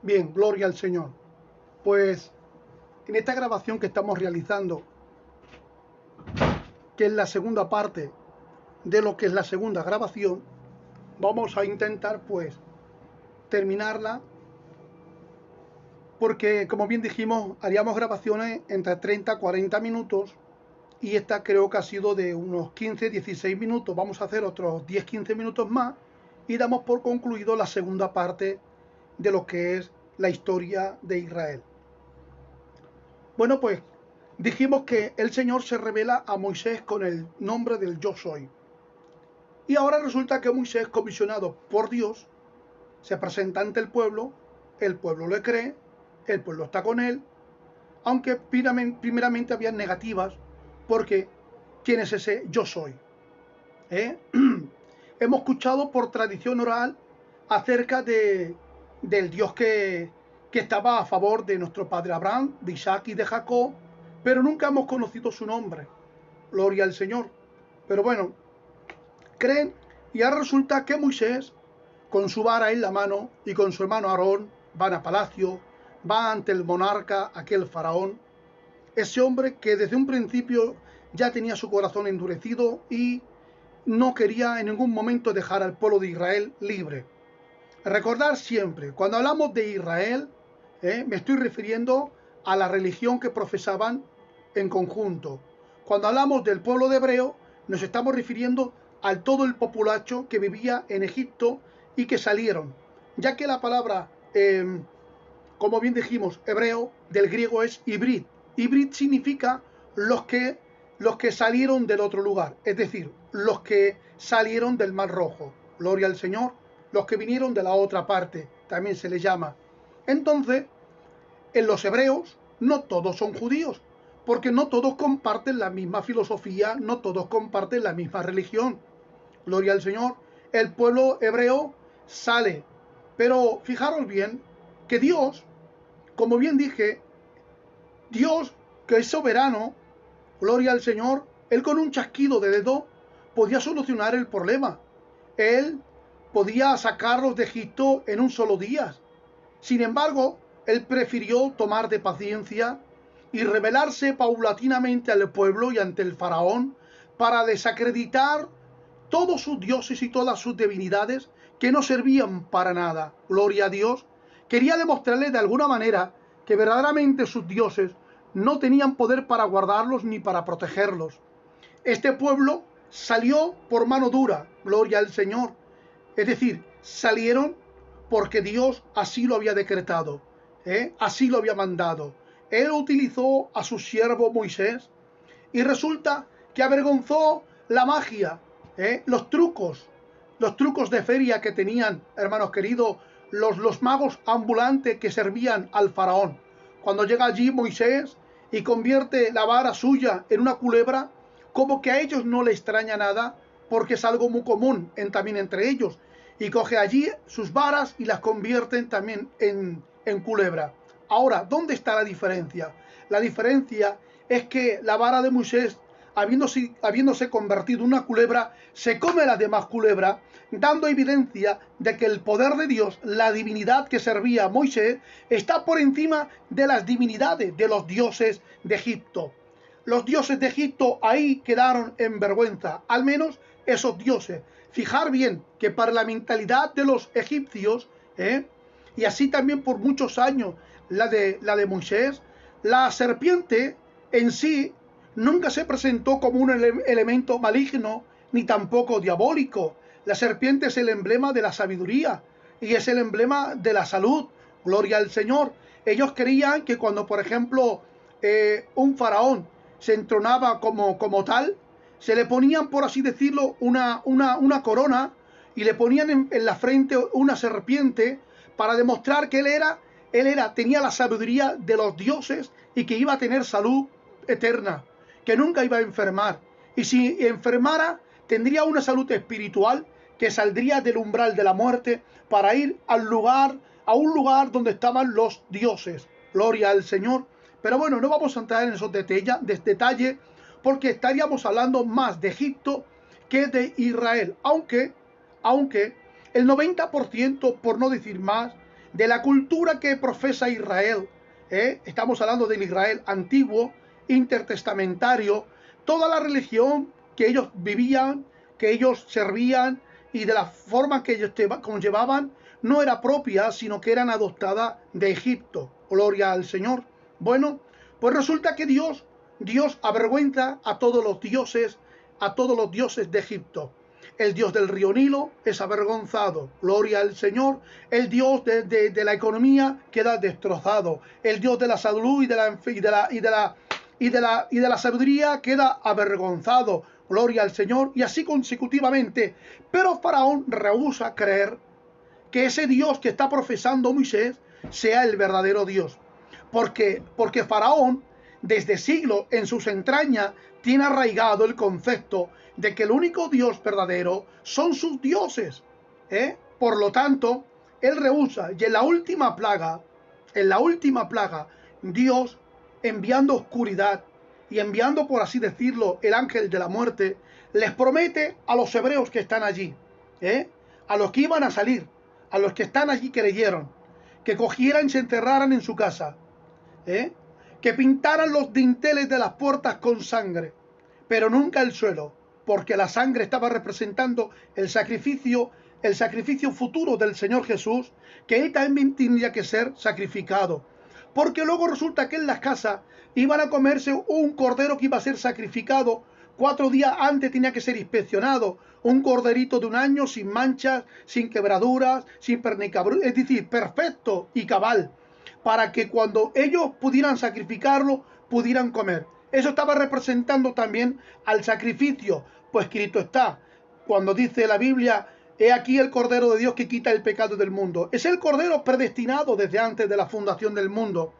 Bien, gloria al Señor. Pues en esta grabación que estamos realizando, que es la segunda parte de lo que es la segunda grabación, vamos a intentar pues terminarla, porque como bien dijimos, haríamos grabaciones entre 30 y 40 minutos y esta creo que ha sido de unos 15-16 minutos. Vamos a hacer otros 10-15 minutos más y damos por concluido la segunda parte de lo que es la historia de Israel. Bueno, pues dijimos que el Señor se revela a Moisés con el nombre del Yo Soy. Y ahora resulta que Moisés, comisionado por Dios, se presenta ante el pueblo le cree, el pueblo está con él, aunque primeramente había negativas, porque ¿quién es ese Yo Soy? Hemos escuchado por tradición oral acerca del Dios que estaba a favor de nuestro padre Abraham, de Isaac y de Jacob, pero nunca hemos conocido su nombre. Gloria al Señor. Pero bueno, creen, y ahora resulta que Moisés, con su vara en la mano y con su hermano Aarón, van a palacio, va ante el monarca, aquel faraón, ese hombre que desde un principio ya tenía su corazón endurecido y no quería en ningún momento dejar al pueblo de Israel libre. Recordar siempre, cuando hablamos de Israel, me estoy refiriendo a la religión que profesaban en conjunto. Cuando hablamos del pueblo de hebreo, nos estamos refiriendo a todo el populacho que vivía en Egipto y que salieron, ya que la palabra, como bien dijimos, hebreo, del griego es hibrid. Hibrid significa los que salieron del otro lugar, es decir, los que salieron del Mar Rojo. Gloria al Señor. Los que vinieron de la otra parte, también se les llama. Entonces, en los hebreos no todos son judíos, porque no todos comparten la misma filosofía, no todos comparten la misma religión. Gloria al Señor. El pueblo hebreo sale, pero fijaros bien que Dios, como bien dije, Dios que es soberano, gloria al Señor, Él con un chasquido de dedo podía solucionar el problema. Él podía sacarlos de Egipto en un solo día. Sin embargo, él prefirió tomar de paciencia y revelarse paulatinamente al pueblo y ante el faraón para desacreditar todos sus dioses y todas sus divinidades que no servían para nada. Gloria a Dios. Quería demostrarle de alguna manera que verdaderamente sus dioses no tenían poder para guardarlos ni para protegerlos. Este pueblo salió por mano dura, gloria al Señor. Es decir, salieron porque Dios así lo había decretado, así lo había mandado. Él utilizó a su siervo Moisés y resulta que avergonzó la magia, los trucos de feria que tenían, hermanos queridos, los magos ambulantes que servían al faraón. Cuando llega allí Moisés y convierte la vara suya en una culebra, como que a ellos no les extraña nada, porque es algo muy común también entre ellos, y coge allí sus varas y las convierten también en culebra. Ahora, ¿dónde está la diferencia? La diferencia es que la vara de Moisés, habiéndose convertido en una culebra, se come las demás culebras, dando evidencia de que el poder de Dios, la divinidad que servía a Moisés, está por encima de las divinidades de los dioses de Egipto. Los dioses de Egipto ahí quedaron en vergüenza, al menos esos dioses. Fijar bien que para la mentalidad de los egipcios, y así también por muchos años la de Moisés, la serpiente en sí nunca se presentó como un elemento maligno ni tampoco diabólico. La serpiente es el emblema de la sabiduría y es el emblema de la salud. Gloria al Señor. Ellos creían que cuando, por ejemplo, un faraón se entronaba como tal, se le ponían, por así decirlo, una corona y le ponían en la frente una serpiente para demostrar que tenía la sabiduría de los dioses y que iba a tener salud eterna, que nunca iba a enfermar. Y si enfermara, tendría una salud espiritual que saldría del umbral de la muerte para ir a un lugar donde estaban los dioses. Gloria al Señor. Pero bueno, no vamos a entrar en esos detalles porque estaríamos hablando más de Egipto que de Israel. Aunque el 90%, por no decir más, de la cultura que profesa Israel. Estamos hablando del Israel antiguo, intertestamentario, toda la religión que ellos vivían, que ellos servían y de la forma que ellos llevaban, no era propia, sino que eran adoptadas de Egipto. Gloria al Señor. Bueno, pues resulta que Dios avergüenza a todos los dioses de Egipto. El Dios del río Nilo es avergonzado. Gloria al Señor. El Dios de la economía queda destrozado. El Dios de la salud y de la sabiduría queda avergonzado. Gloria al Señor. Y así consecutivamente. Pero Faraón rehúsa creer que ese Dios que está profesando Moisés sea el verdadero Dios. Porque Faraón, desde siglos en sus entrañas, tiene arraigado el concepto de que el único Dios verdadero son sus dioses. Por lo tanto, él rehúsa. Y en la última plaga, Dios, enviando oscuridad y enviando, por así decirlo, el ángel de la muerte, les promete a los hebreos que están allí, a los que iban a salir, a los que están allí creyeron, que cogieran y se encerraran en su casa, que pintaran los dinteles de las puertas con sangre, pero nunca el suelo, porque la sangre estaba representando el sacrificio futuro del Señor Jesús, que él también tendría que ser sacrificado. Porque luego resulta que en las casas iban a comerse un cordero que iba a ser sacrificado 4 días antes, tenía que ser inspeccionado, un corderito de 1 año sin manchas, sin quebraduras, sin pernicabru, es decir, perfecto y cabal, para que cuando ellos pudieran sacrificarlo, pudieran comer. Eso estaba representando también al sacrificio, pues escrito está, cuando dice la Biblia, he aquí el Cordero de Dios que quita el pecado del mundo. Es el Cordero predestinado desde antes de la fundación del mundo.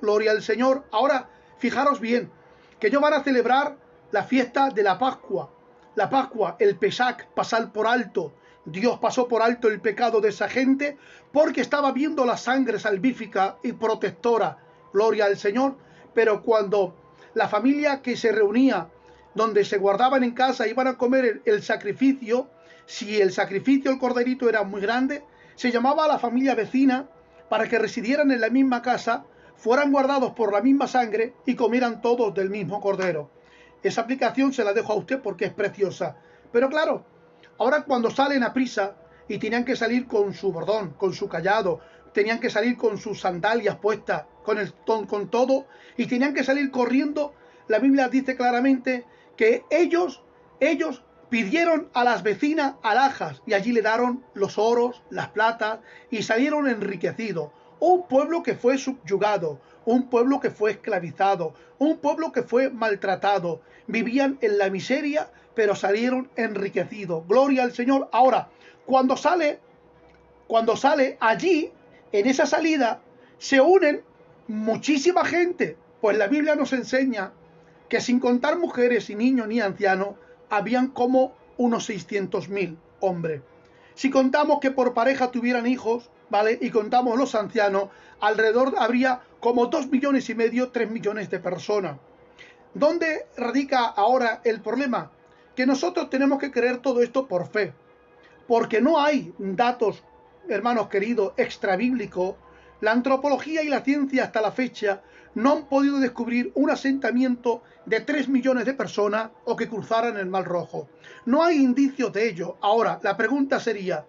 Gloria al Señor. Ahora, fijaros bien, que ellos van a celebrar la fiesta de la Pascua. La Pascua, el Pesach, pasar por alto. Dios pasó por alto el pecado de esa gente porque estaba viendo la sangre salvífica y protectora. Gloria al Señor. Pero cuando la familia que se reunía, donde se guardaban en casa, iban a comer el sacrificio, si el sacrificio, el corderito era muy grande, se llamaba a la familia vecina para que residieran en la misma casa, fueran guardados por la misma sangre y comieran todos del mismo cordero. Esa aplicación se la dejo a usted porque es preciosa. Pero claro, ahora cuando salen a prisa y tenían que salir con su bordón, con su cayado, tenían que salir con sus sandalias puestas, con todo, y tenían que salir corriendo, la Biblia dice claramente que ellos pidieron a las vecinas alhajas y allí le daron los oros, las platas y salieron enriquecidos. Un pueblo que fue subyugado, un pueblo que fue esclavizado, un pueblo que fue maltratado. Vivían en la miseria, pero salieron enriquecidos. Gloria al Señor. Ahora, cuando sale allí, en esa salida, se unen muchísima gente. Pues la Biblia nos enseña que sin contar mujeres y niños ni ancianos, habían como unos 600.000 hombres. Si contamos que por pareja tuvieran hijos, ¿vale? Y contamos los ancianos, alrededor habría como 2,5 millones, 3 millones de personas. ¿Dónde radica ahora el problema? Que nosotros tenemos que creer todo esto por fe. Porque no hay datos, hermanos queridos, extrabíblicos. La antropología y la ciencia hasta la fecha no han podido descubrir un asentamiento de 3 millones de personas o que cruzaran el Mar Rojo. No hay indicios de ello. Ahora, la pregunta sería,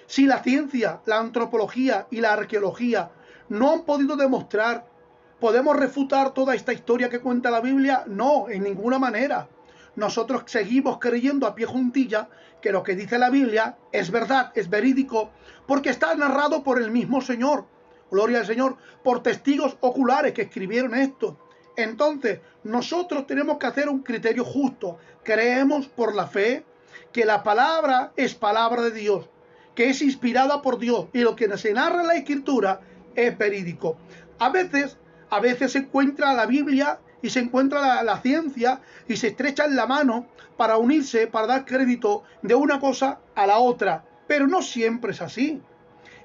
si la ciencia, la antropología y la arqueología no han podido demostrar, ¿podemos refutar toda esta historia que cuenta la Biblia? No, en ninguna manera. Nosotros seguimos creyendo a pie juntilla que lo que dice la Biblia es verdad, es verídico, porque está narrado por el mismo Señor. Gloria al Señor, por testigos oculares que escribieron esto. Entonces, nosotros tenemos que hacer un criterio justo. Creemos por la fe que la palabra es palabra de Dios, que es inspirada por Dios, y lo que se narra en la Escritura es verídico. A veces se encuentra la Biblia y se encuentra la ciencia y se estrechan la mano para unirse, para dar crédito de una cosa a la otra. Pero no siempre es así.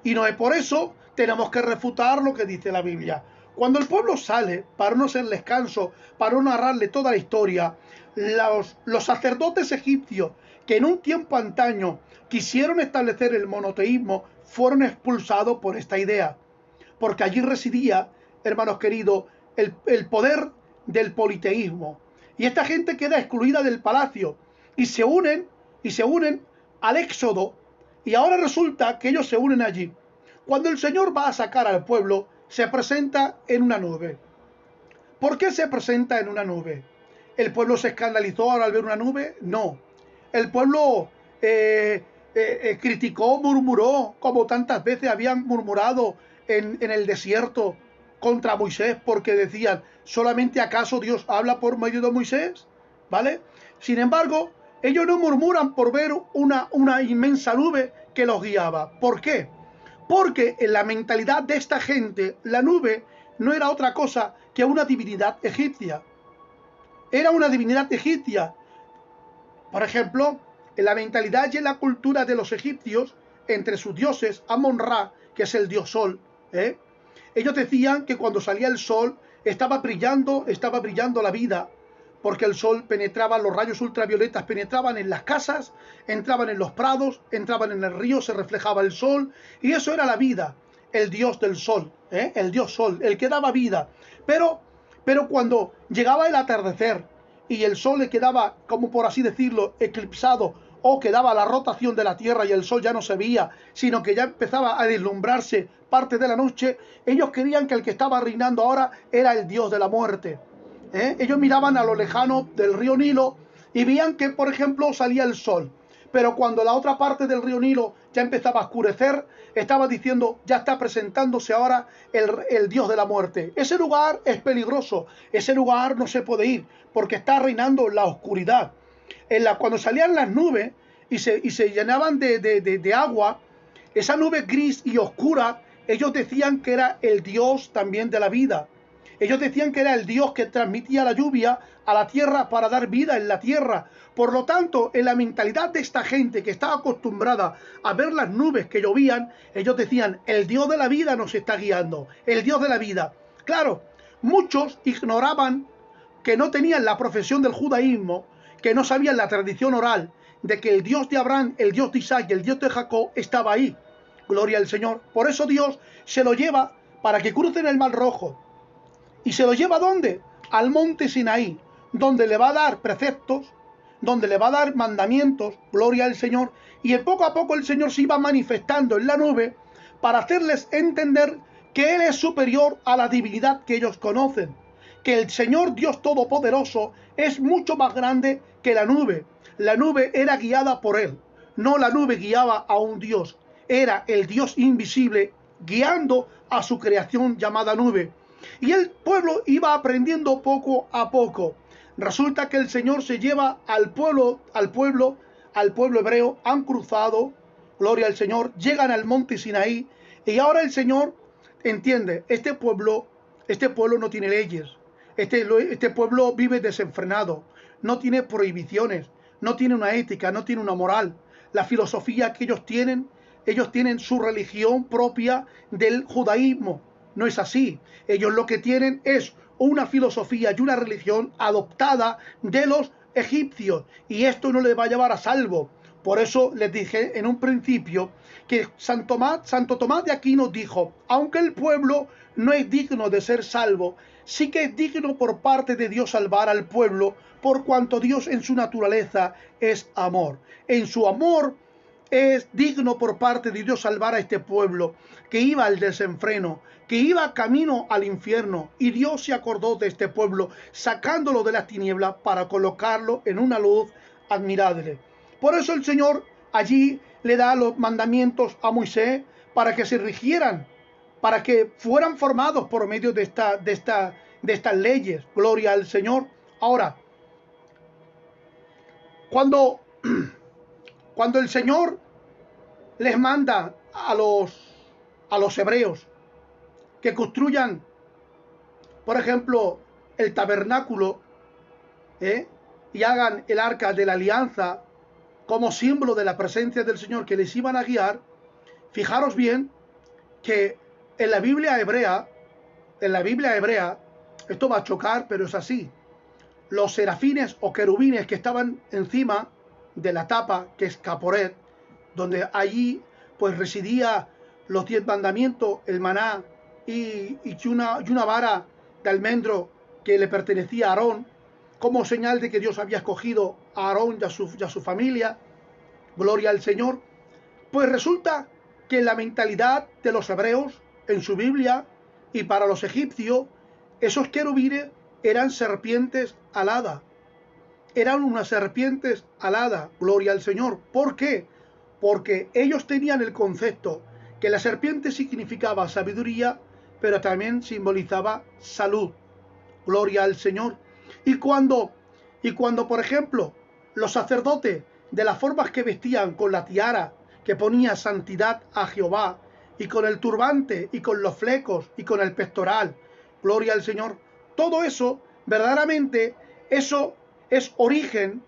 Y no es por eso tenemos que refutar lo que dice la Biblia. Cuando el pueblo sale, para no hacerles canso, para no narrarle toda la historia, los sacerdotes egipcios que en un tiempo antaño quisieron establecer el monoteísmo fueron expulsados por esta idea, porque allí residía, hermanos queridos, el poder del politeísmo. Y esta gente queda excluida del palacio y se unen al Éxodo, y ahora resulta que ellos se unen allí. Cuando el Señor va a sacar al pueblo, se presenta en una nube. ¿Por qué se presenta en una nube? ¿El pueblo se escandalizó al ver una nube? No. El pueblo criticó, murmuró, como tantas veces habían murmurado en el desierto contra Moisés, porque decían, ¿solamente acaso Dios habla por medio de Moisés? ¿Vale? Sin embargo, ellos no murmuran por ver una inmensa nube que los guiaba. ¿Por qué? Porque en la mentalidad de esta gente, la nube no era otra cosa que una divinidad egipcia. Era una divinidad egipcia. Por ejemplo, en la mentalidad y en la cultura de los egipcios, entre sus dioses, Amon-Ra, que es el dios sol, ellos decían que cuando salía el sol estaba brillando la vida, porque el sol penetraba, los rayos ultravioletas penetraban en las casas, entraban en los prados, entraban en el río, se reflejaba el sol, y eso era la vida, el dios del sol, el dios sol, el que daba vida. Pero cuando llegaba el atardecer y el sol le quedaba, como por así decirlo, eclipsado, o quedaba la rotación de la tierra y el sol ya no se veía, sino que ya empezaba a deslumbrarse parte de la noche, ellos creían que el que estaba reinando ahora era el dios de la muerte. Ellos miraban a lo lejano del río Nilo y veían que, por ejemplo, salía el sol. Pero cuando la otra parte del río Nilo ya empezaba a oscurecer, estaba diciendo, ya está presentándose ahora el dios de la muerte. Ese lugar es peligroso, ese lugar no se puede ir, porque está reinando la oscuridad. Cuando salían las nubes y se llenaban de agua, esa nube gris y oscura, ellos decían que era el dios también de la vida. Ellos decían que era el Dios que transmitía la lluvia a la tierra para dar vida en la tierra. Por lo tanto, en la mentalidad de esta gente que estaba acostumbrada a ver las nubes que llovían, ellos decían, el Dios de la vida nos está guiando, el Dios de la vida. Claro, muchos ignoraban, que no tenían la profesión del judaísmo, que no sabían la tradición oral de que el Dios de Abraham, el Dios de Isaac y el Dios de Jacob estaba ahí. Gloria al Señor. Por eso Dios se lo lleva para que crucen el Mar Rojo. ¿Y se lo lleva a dónde? Al monte Sinaí, donde le va a dar preceptos, donde le va a dar mandamientos, gloria al Señor, y poco a poco el Señor se iba manifestando en la nube para hacerles entender que Él es superior a la divinidad que ellos conocen, que el Señor Dios Todopoderoso es mucho más grande que la nube. La nube era guiada por Él, no la nube guiaba a un Dios, era el Dios invisible guiando a su creación llamada nube. Y el pueblo iba aprendiendo poco a poco. Resulta que el Señor se lleva al pueblo hebreo, han cruzado, gloria al Señor, llegan al monte Sinaí, y ahora el Señor entiende, este pueblo no tiene leyes, este pueblo vive desenfrenado, no tiene prohibiciones, no tiene una ética, no tiene una moral. La filosofía que ellos tienen su religión propia del judaísmo. No es así. Ellos lo que tienen es una filosofía y una religión adoptada de los egipcios. Y esto no les va a llevar a salvo. Por eso les dije en un principio que Santo Tomás de Aquino dijo, aunque el pueblo no es digno de ser salvo, sí que es digno por parte de Dios salvar al pueblo, por cuanto Dios en su naturaleza es amor. En su amor es digno por parte de Dios salvar a este pueblo que iba al desenfreno, que iba camino al infierno, y Dios se acordó de este pueblo, sacándolo de las tinieblas para colocarlo en una luz admirable. Por eso el Señor allí le da los mandamientos a Moisés para que se rigieran, para que fueran formados por medio de estas leyes. Gloria al Señor. Ahora, cuando el Señor les manda a los hebreos que construyan, por ejemplo, el tabernáculo, y hagan el arca de la alianza como símbolo de la presencia del Señor que les iban a guiar, fijaros bien que en la Biblia hebrea, esto va a chocar, pero es así, los serafines o querubines que estaban encima de la tapa, que es Caporet, donde allí pues residía los 10 mandamientos, el maná y una vara de almendro que le pertenecía a Aarón, como señal de que Dios había escogido a Aarón y a su familia. Gloria al Señor. Pues resulta que la mentalidad de los hebreos en su Biblia y para los egipcios, esos querubines eran serpientes aladas. Eran unas serpientes aladas, gloria al Señor. ¿Por qué? Porque ellos tenían el concepto que la serpiente significaba sabiduría, pero también simbolizaba salud. Gloria al Señor. Y cuando, por ejemplo, los sacerdotes, de las formas que vestían, con la tiara que ponía santidad a Jehová, y con el turbante, y con los flecos, y con el pectoral, gloria al Señor, todo eso, verdaderamente, eso es origen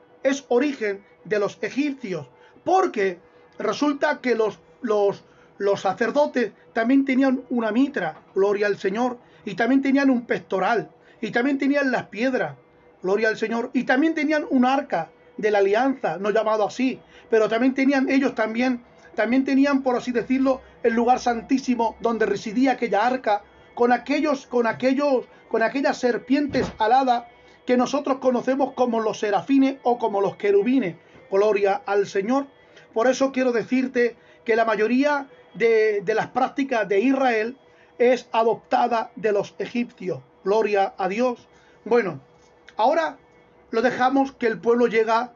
de los egipcios, porque resulta que los sacerdotes también tenían una mitra, gloria al Señor, y también tenían un pectoral, y también tenían las piedras, gloria al Señor, y también tenían un arca de la alianza, no llamado así, pero también tenían ellos también tenían, por así decirlo, el lugar santísimo donde residía aquella arca, con aquellas serpientes aladas que nosotros conocemos como los serafines o como los querubines. Gloria al Señor. Por eso quiero decirte que la mayoría de las prácticas de Israel es adoptada de los egipcios. Gloria a Dios. Bueno, ahora lo dejamos que el pueblo llega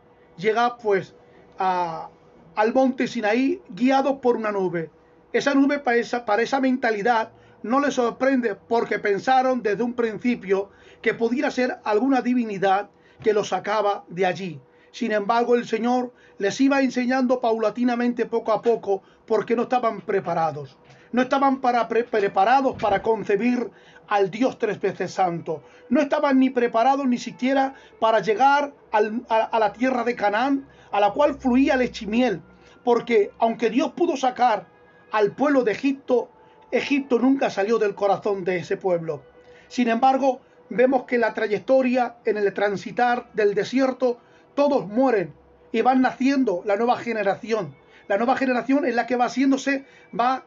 pues al monte Sinaí guiado por una nube. Esa nube para esa mentalidad no les sorprende, porque pensaron desde un principio que pudiera ser alguna divinidad que los sacaba de allí. Sin embargo, el Señor les iba enseñando paulatinamente, poco a poco, porque no estaban preparados. No estaban preparados para concebir al Dios tres veces santo. No estaban ni preparados ni siquiera para llegar a la tierra de Canaán, a la cual fluía leche y miel. Porque aunque Dios pudo sacar al pueblo de Egipto, Egipto nunca salió del corazón de ese pueblo. Sin embargo, vemos que la trayectoria, en el transitar del desierto, todos mueren y van naciendo la nueva generación. La nueva generación es la que va haciéndose, va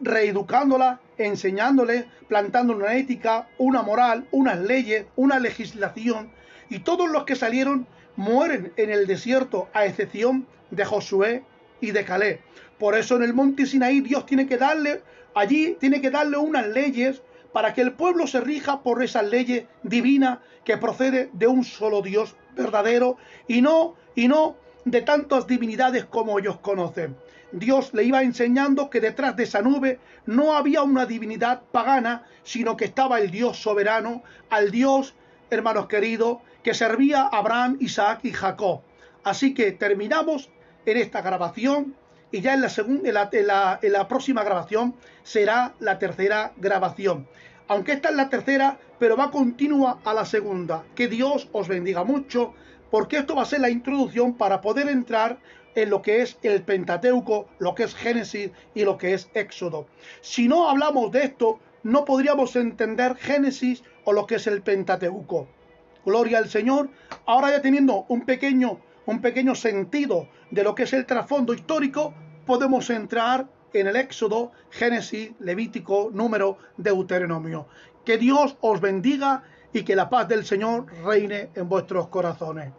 reeducándola, enseñándole, plantando una ética, una moral, unas leyes, una legislación. Y todos los que salieron mueren en el desierto, a excepción de Josué y de Caleb. Por eso en el monte Sinaí Dios tiene que darle unas leyes para que el pueblo se rija por esas leyes divinas que procede de un solo Dios verdadero y no de tantas divinidades como ellos conocen. Dios le iba enseñando que detrás de esa nube no había una divinidad pagana, sino que estaba el Dios soberano, al Dios, hermanos queridos, que servía a Abraham, Isaac y Jacob. Así que terminamos en esta grabación, y ya en la próxima grabación será la tercera grabación. Aunque esta es la tercera, pero va continua a la segunda. Que Dios os bendiga mucho, porque esto va a ser la introducción para poder entrar en lo que es el Pentateuco, lo que es Génesis y lo que es Éxodo. Si no hablamos de esto, no podríamos entender Génesis o lo que es el Pentateuco. Gloria al Señor. Ahora, ya teniendo un pequeño sentido de lo que es el trasfondo histórico, podemos entrar en el Éxodo, Génesis, Levítico, Número, Deuteronomio. Que Dios os bendiga y que la paz del Señor reine en vuestros corazones.